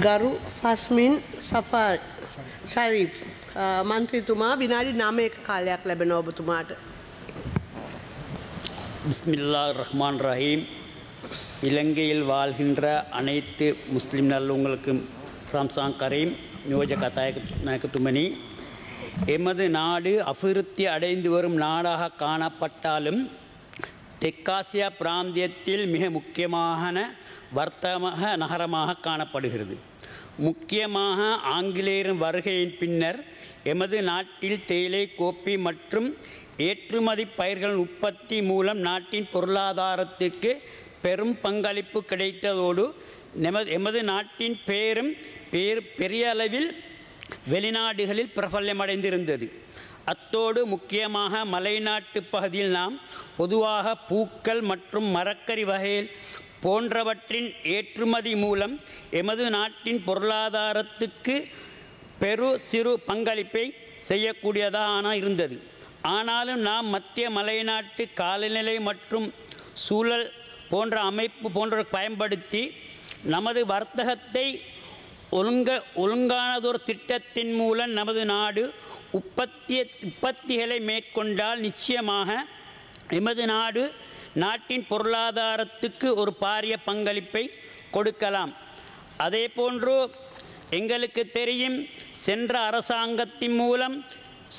ගරු ෆස්මින් සෆාර් ශරීෆ් මන්ත්‍රීතුමා විනාඩි 9ක කාලයක් ලැබෙනවා ඔබතුමාට. பிஸ்மில்லாஹிர் ரஹ்மான் ரஹீம். இலங்கையில் வாழ்கின்ற அனைத்து முஸ்லிம் நல்லவங்களுக்கும் ரம்சான் கரீம் நியோஜக நாயகத்துமணி. எமது நாடு அபிவிருத்தி அடைந்து வரும் நாடாக காணப்பட்டாலும் தெற்காசியா பிராந்தியத்தில் மிக முக்கியமான வர்த்தக நகரமாக காணப்படுகிறது. முக்கியமாக ஆங்கிலேயரின் வருகையின் பின்னர் எமது நாட்டில் தேயிலை, கோப்பி மற்றும் ஏற்றுமதி பயிர்கள் உற்பத்தி மூலம் நாட்டின் பொருளாதாரத்திற்கு பெரும் பங்களிப்பு கிடைத்ததோடு எமது நாட்டின் பெயரும் பெரிய அளவில் வெளிநாடுகளில் பிரபல்யமடைந்திருந்தது. அத்தோடு முக்கியமாக மலைநாட்டு பகுதியில் நாம் பொதுவாக பூக்கள் மற்றும் மரக்கறி வகைகள் போன்றவற்றின் ஏற்றுமதி மூலம் எமது நாட்டின் பொருளாதாரத்துக்கு சிறு பங்களிப்பை செய்யக்கூடியதாக இருந்தது. ஆனாலும் நாம் மத்திய மலைநாட்டு காலநிலை மற்றும் சூழல் போன்ற அமைப்பு போன்ற பயன்படுத்தி நமது வர்த்தகத்தை ஒழுங்கானதொரு திட்டத்தின் மூலம் நமது நாடு உற்பத்திகளை மேற்கொண்டால் நிச்சயமாக எமது நாட்டின் பொருளாதாரத்துக்கு ஒரு பாரிய பங்களிப்பை கொடுக்கலாம். அதே போன்று எங்களுக்கு தெரியும், சென்ற அரசாங்கத்தின் மூலம்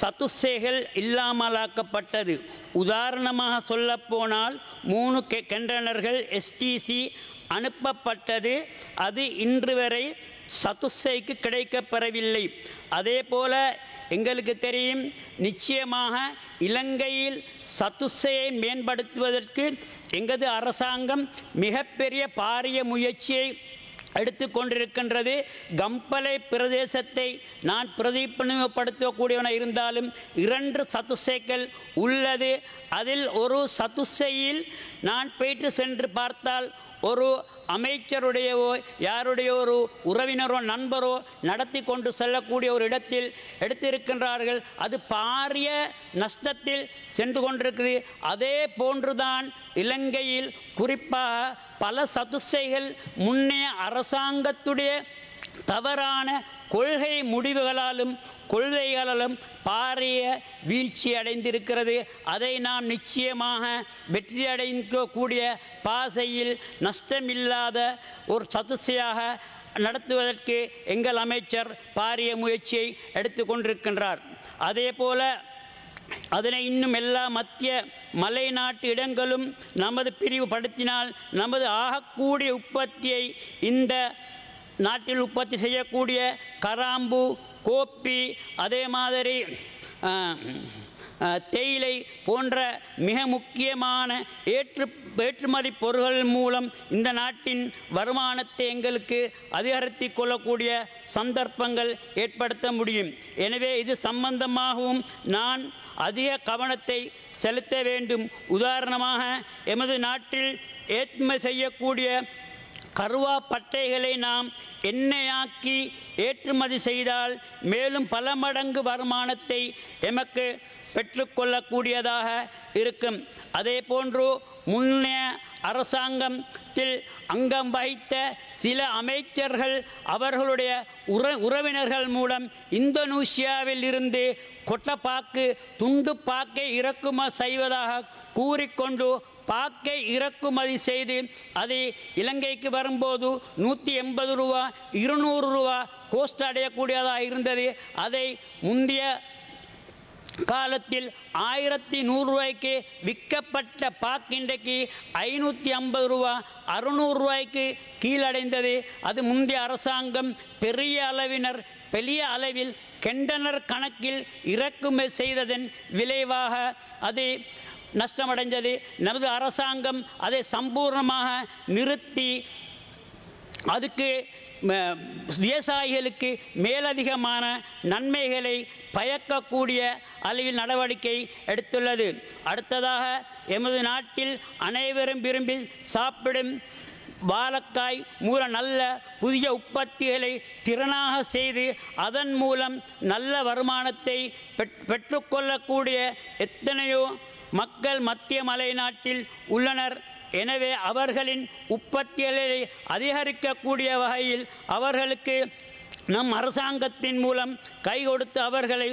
சத்துசேகள் இல்லாமலாக்கப்பட்டது. உதாரணமாக சொல்லப்போனால் 3 கண்டெய்னர்கள் எஸ்டிசி அனுப்பப்பட்டது. அது இன்று வரை சத்துசைக்கு கிடைக்கப்பெறவில்லை. அதே போல எங்களுக்கு தெரியும், நிச்சயமாக இலங்கையில் சத்துசையை மேம்படுத்துவதற்கு எங்களது அரசாங்கம் மிகப்பெரிய பாரிய முயற்சியை எடுத்துக்கொண்டிருக்கின்றது. கம்பளை பிரதேசத்தை நான் பிரதிநிதிப்படுத்தக்கூடியவனாக இருந்தாலும் 2 சத்துசைகள் உள்ளது. அதில் ஒரு சத்துசையில் நான் போயிட்டு சென்று பார்த்தால் ஒரு அமைச்சருடையவோ யாருடைய ஒரு உறவினரோ நண்பரோ நடத்தி கொண்டு செல்லக்கூடிய ஒரு இடத்தில் எடுத்திருக்கின்றார்கள். அது பாரிய நஷ்டத்தில் சென்று கொண்டிருக்கிறது. அதே போன்றுதான் இலங்கையில் குறிப்பாக பல சதுசைகள் முன்னைய அரசாங்கத்துடைய தவறான கொள்கை முடிவுகளாலும் கொள்கைகளாலும் பாரிய வீழ்ச்சி அடைந்திருக்கிறது. அதை நாம் நிச்சயமாக வெற்றி அடையக்கூடிய பாசையில் நஷ்டமில்லாத ஒரு சதுசையாக நடத்துவதற்கு எங்கள் அமைச்சர் பாரிய முயற்சியை எடுத்துக்கொண்டிருக்கின்றார். அதே போல அதனை இன்னும் எல்லா மத்திய மலைநாட்டு இடங்களும் நமது பிரிவுபடுத்தினால் நமது ஆகக்கூடிய உற்பத்தியை இந்த நாட்டில் உற்பத்தி செய்யக்கூடிய கராம்பு, கோப்பி, அதே மாதிரி தேயிலை போன்ற மிக முக்கியமான ஏற்றுமதி பொருட்கள் மூலம் இந்த நாட்டின் வருமானத்தை எங்களுக்கு அதிகரித்து கொள்ளக்கூடிய சந்தர்ப்பங்கள் ஏற்படுத்த முடியும். எனவே இது சம்பந்தமாகவும் நான் அதிக கவனத்தை செலுத்த வேண்டும். உதாரணமாக எமது நாட்டில் ஏற்றுமதி செய்யக்கூடிய கருவா பட்டைகளை நாம் எண்ணெயாக்கி ஏற்றுமதி செய்தால் மேலும் பல மடங்கு வருமானத்தை எமக்கு பெற்றுக்கொள்ளக்கூடியதாக இருக்கும். அதே போன்று முன்னைய அரசாங்கத்தில் அங்கம் வகித்த சில அமைச்சர்கள் அவர்களுடைய உறவினர்கள் மூலம் இந்தோனேசியாவில் இருந்து கொட்டப்பாக்கு, துண்டு பாக்கை இறக்குமதி செய்வதாக கூறிக்கொண்டு பாக்கை இறக்குமதி செய்து அது இலங்கைக்கு வரும்போது 180 ரூபா 200 ரூபா கோஸ்ட் அடையக்கூடியதாக இருந்தது. அதை முந்தைய காலத்தில் 1100 ரூபாய்க்கு விற்கப்பட்ட பாக்கு இன்றைக்கு 550 ரூபா 600 ரூபாய்க்கு கீழடைந்தது. அது முந்தைய அரசாங்கம் பெரிய அளவில் கண்டெய்னர் கணக்கில் இறக்குமதி செய்ததன் விளைவாக அது நஷ்டமடைந்தது. நமது அரசாங்கம் அதை சம்பூர்ணமாக நிறுத்தி அதுக்கு விவசாயிகளுக்கு மேலதிகமான நன்மைகளை பயக்கக்கூடிய அளவில் நடவடிக்கை எடுத்துள்ளது. அடுத்ததாக எமது நாட்டில் அனைவரும் விரும்பி சாப்பிடும் வாழைக்காய் மூல நல்ல புதிய உற்பத்திகளை திறனாக செய்து அதன் மூலம் நல்ல வருமானத்தை பெற்றுக்கொள்ளக்கூடிய எத்தனையோ மக்கள் மத்திய மலைநாட்டில் உள்ளனர். எனவே அவர்களின் உற்பத்திகளை அதிகரிக்கக்கூடிய வகையில் அவர்களுக்கு நம் அரசாங்கத்தின் மூலம் கை கொடுத்து அவர்களை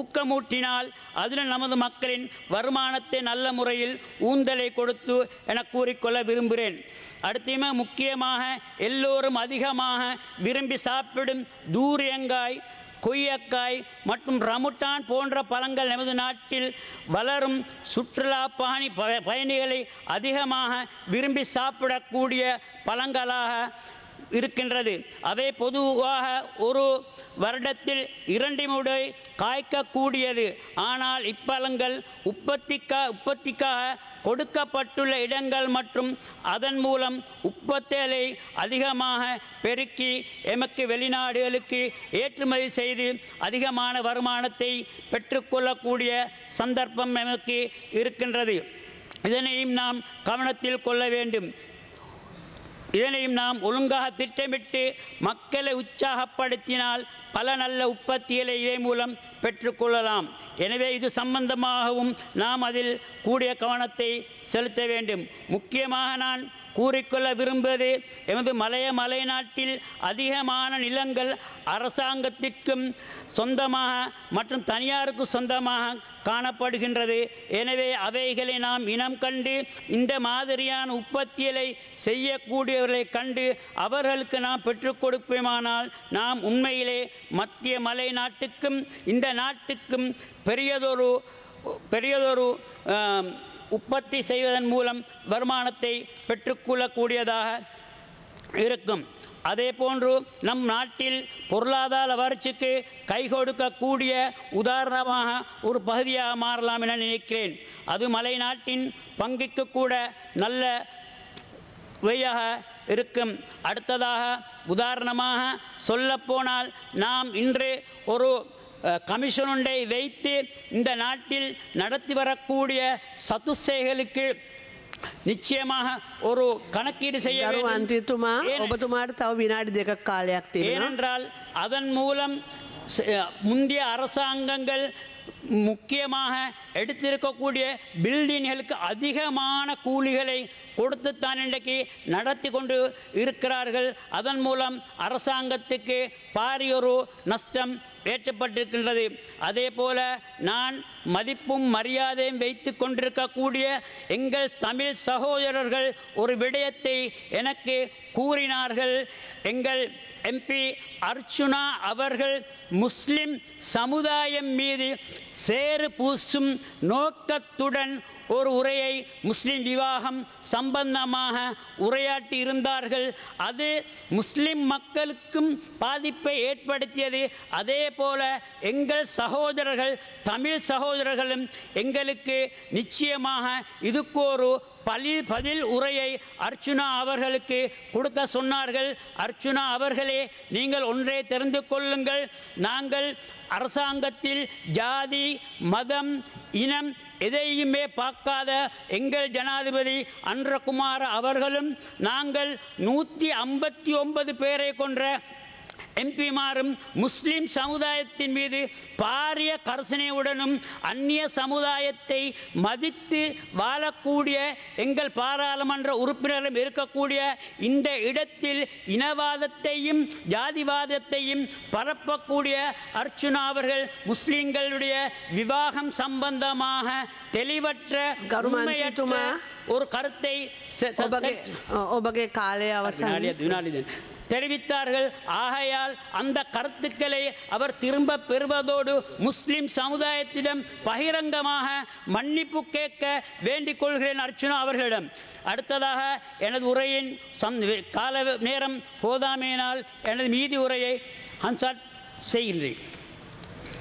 ஊக்கமூட்டினால் அதில் நமது மக்களின் வருமானத்தை நல்ல முறையில் ஊந்தலை கொடுத்து என கூறிக்கொள்ள விரும்புகிறேன். அடுத்துமே முக்கியமாக எல்லோரும் அதிகமாக விரும்பி சாப்பிடும் தூரியங்காய், கொய்யக்காய் மற்றும் ரமுட்டான் போன்ற பழங்கள் நமது நாட்டில் வளரும் சுற்றுலா பயணிகளை அதிகமாக விரும்பி சாப்பிடக்கூடிய பழங்களாக இருக்கின்றது. அவை பொதுவாக ஒரு வருடத்தில் 2 முறை காய்க்கக்கூடியது. ஆனால் இப்பழங்கள் உற்பத்திக்காக கொடுக்கப்பட்டுள்ள இடங்கள் மற்றும் அதன் மூலம் உற்பத்திகளை அதிகமாக பெருக்கி எமக்கு வெளிநாடுகளுக்கு ஏற்றுமதி செய்து அதிகமான வருமானத்தை பெற்றுக்கொள்ளக்கூடிய சந்தர்ப்பம் எமக்கு இருக்கின்றது. இதனையும் நாம் கவனத்தில் கொள்ள வேண்டும். இதனையும் நாம் ஒழுங்காக திட்டமிட்டு மக்களை உற்சாகப்படுத்தினால் பல நல்ல உற்பத்திகளை இதே மூலம் பெற்றுக்கொள்ளலாம். எனவே இது சம்பந்தமாகவும் நாம் அதில் கூடிய கவனத்தை செலுத்த வேண்டும். முக்கியமாக நான் கூறிக்கொள்ள விரும்புவது எமது மலைநாட்டில் அதிகமான நிலங்கள் அரசாங்கத்திற்கும் சொந்தமாக மற்றும் தனியாருக்கு சொந்தமாக காணப்படுகின்றது. எனவே அவைகளை நாம் இனம் கண்டு இந்த மாதிரியான உற்பத்திகளை செய்யக்கூடியவர்களை கண்டு அவர்களுக்கு நாம் பெற்றுக் கொடுப்போமானால் நாம் உண்மையிலே மத்திய மலை நாட்டுக்கும் இந்த நாட்டுக்கும் பெரியதொரு உற்பத்தி செய்வதன் மூலம் வருமானத்தை பெற்றுக்கொள்ளக்கூடியதாக இருக்கும். அதே போன்று நம் நாட்டில் பொருளாதார வளர்ச்சிக்கு கை கொடுக்கக்கூடிய உதாரணமாக ஒரு பகுதியாக மாறலாம் என நினைக்கிறேன். அது மலை நாட்டின் பங்குக்கு கூட நல்ல வழியாக இருக்கும். அடுத்ததாக உதாரணமாக சொல்லப்போனால் நாம் இன்று ஒரு கமிஷன் ஒன்றை வைத்து இந்த நாட்டில் நடத்தி வரக்கூடிய சதுசேகளுக்கு நிச்சயமாக ஒரு கணக்கீடு செய்ய வேண்டும். ஏனென்றால் அதன் மூலம் முந்தைய அரசாங்கங்கள் முக்கியமாக எடுத்திருக்கக்கூடிய பில்டிங்களுக்கு அதிகமான கூலிகளை கொடுத்துத்தான் இன்றைக்கு நடத்தி கொண்டு இருக்கிறார்கள். அதன் மூலம் அரசாங்கத்துக்கு பாரியொரு நஷ்டம் ஏற்பட்டிருக்கின்றது. அதே போல நான் மதிப்பும் மரியாதையும் வைத்து கொண்டிருக்கக்கூடிய எங்கள் தமிழ் சகோதரர்கள் ஒரு விடயத்தை எனக்கு கூறினார்கள். எங்கள் எம்பி அர்ச்சுனா அவர்கள் முஸ்லிம் சமுதாயம் மீது சேறு பூசும் நோக்கத்துடன் ஒரு உரையை முஸ்லிம் விவாகம் சம்பந்தமாக உரையாற்றி இருந்தார்கள். அது முஸ்லிம் மக்களுக்கும் பாதிப்பை ஏற்படுத்தியது. அதே போல எங்கள் சகோதரர்கள் தமிழ் சகோதரர்களும் எங்களுக்கு நிச்சயமாக இதுக்கு ஒரு பதில் உரையை அர்ச்சுனா அவர்களுக்கு கொடுக்க சொன்னார்கள். அர்ச்சுனா அவர்களே, நீங்கள் ஒன்றே தெரிந்து கொள்ளுங்கள், நாங்கள் அரசாங்கத்தில் ஜாதி மதம் இனம் எதையுமே பார்க்காத எங்கள் ஜனாதிபதி அன்றகுமார அவர்களும் நாங்கள் 159 பேரை கொன்ற எம்பிமாரும் முஸ்லிம் சமுதாயத்தின் மீது பாரிய கர்சனையுடனும் அந்நிய சமுதாயத்தை மதித்து வாழக்கூடிய எங்கள் பாராளுமன்ற உறுப்பினரும் இருக்கக்கூடிய இந்த இடத்தில் இனவாதத்தையும் ஜாதிவாதத்தையும் பரப்பக்கூடிய அர்ச்சுனா அவர்கள் முஸ்லிம்களுடைய விவாகம் சம்பந்தமாக தெளிவற்ற ஒரு கருத்தை தெரிவித்தார்கள். ஆகையால் அந்த கருத்துக்களை அவர் திரும்ப பெறுவதோடு முஸ்லிம் சமுதாயத்திடம் பகிரங்கமாக மன்னிப்பு கேட்க வேண்டிக் கொள்கிறேன் அர்ச்சுனா அவர்களிடம். அடுத்ததாக எனது உரையின் கால நேரம் போதாமையினால் எனது மீதி உரையை ஹன்சாட் செய்கின்றேன்.